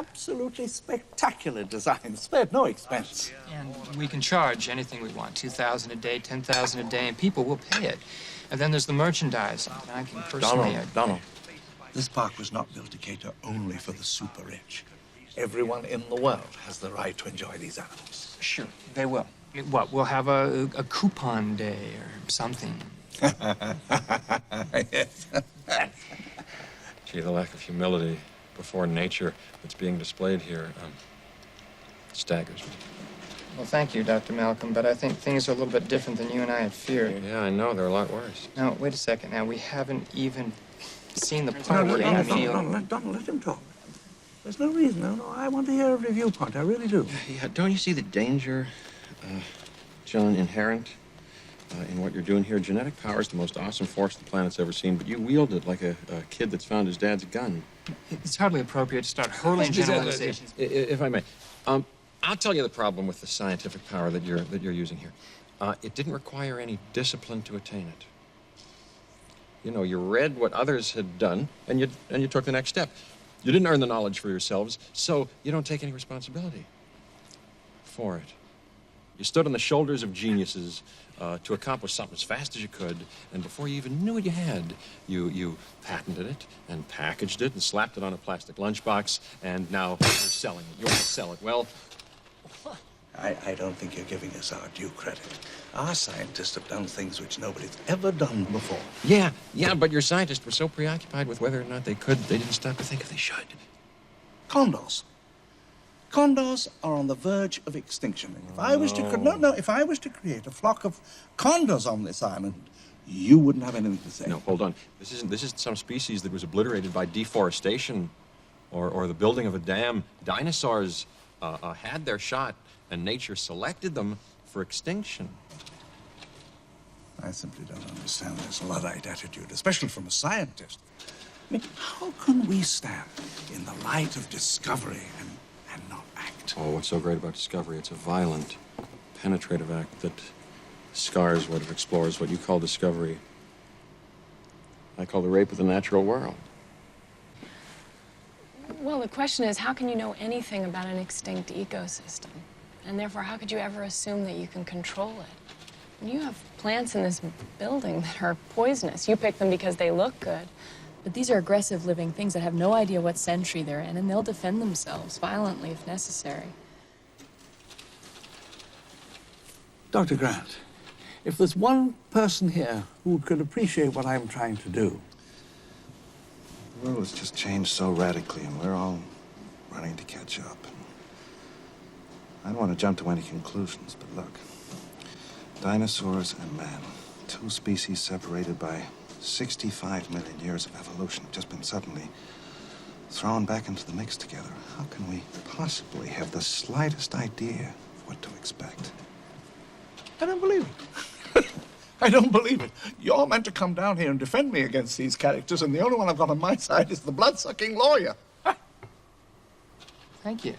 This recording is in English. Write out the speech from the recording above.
absolutely spectacular designs, spared no expense. And we can charge anything we want, $2,000 a day, $10,000 a day, and people will pay it. And then there's the merchandise. I can personally... Donald, this park was not built to cater only for the super rich. Everyone in the world has the right to enjoy these animals. Sure, they will. What, we'll have a coupon day or something? Yes. Gee, the lack of humility before nature that's being displayed here staggers me. Well, thank you, Dr. Malcolm, but I think things are a little bit different than you and I had feared. Yeah, I know. They're a lot worse. Now, wait a second. Now, we haven't even seen the part where Donald, let him talk. There's no reason. No, I want to hear every viewpoint. I really do. Yeah, don't you see the danger, John, inherent in what you're doing here? Genetic power is the most awesome force the planet's ever seen, but you wield it like a kid that's found his dad's gun. It's hardly appropriate to start hurling generalizations. If I may, I'll tell you the problem with the scientific power that you're using here. It didn't require any discipline to attain it. You know, you read what others had done, and you took the next step. You didn't earn the knowledge for yourselves, so you don't take any responsibility for it. You stood on the shoulders of geniuses to accomplish something as fast as you could, and before you even knew what you had, you patented it and packaged it and slapped it on a plastic lunchbox, and now you're selling it. You want to sell it. Well, I don't think you're giving us our due credit. Our scientists have done things which nobody's ever done before. Yeah, but your scientists were so preoccupied with whether or not they could, they didn't stop to think if they should. Condors. Condors are on the verge of extinction. If I was to if I was to create a flock of condors on this island, you wouldn't have anything to say. No, hold on. This isn't some species that was obliterated by deforestation or the building of a dam. Dinosaurs had their shot, and nature selected them for extinction. I simply don't understand this Luddite attitude, especially from a scientist. I mean, how can we stand in the light of discovery and not act? Oh, what's so great about discovery? It's a violent, penetrative act that scars what it explores, what you call discovery. I call the rape of the natural world. Well, the question is, how can you know anything about an extinct ecosystem? And therefore, how could you ever assume that you can control it? You have plants in this building that are poisonous. You pick them because they look good. But these are aggressive living things that have no idea what century they're in, and they'll defend themselves violently if necessary. Dr. Grant, if there's one person here who could appreciate what I'm trying to do. The world has just changed so radically, and we're all running to catch up. I don't want to jump to any conclusions, but look. Dinosaurs and man, two species separated by 65 million years of evolution, have just been suddenly thrown back into the mix together. How can we possibly have the slightest idea of what to expect? I don't believe it. I don't believe it. You're meant to come down here and defend me against these characters, and the only one I've got on my side is the blood-sucking lawyer. Thank you.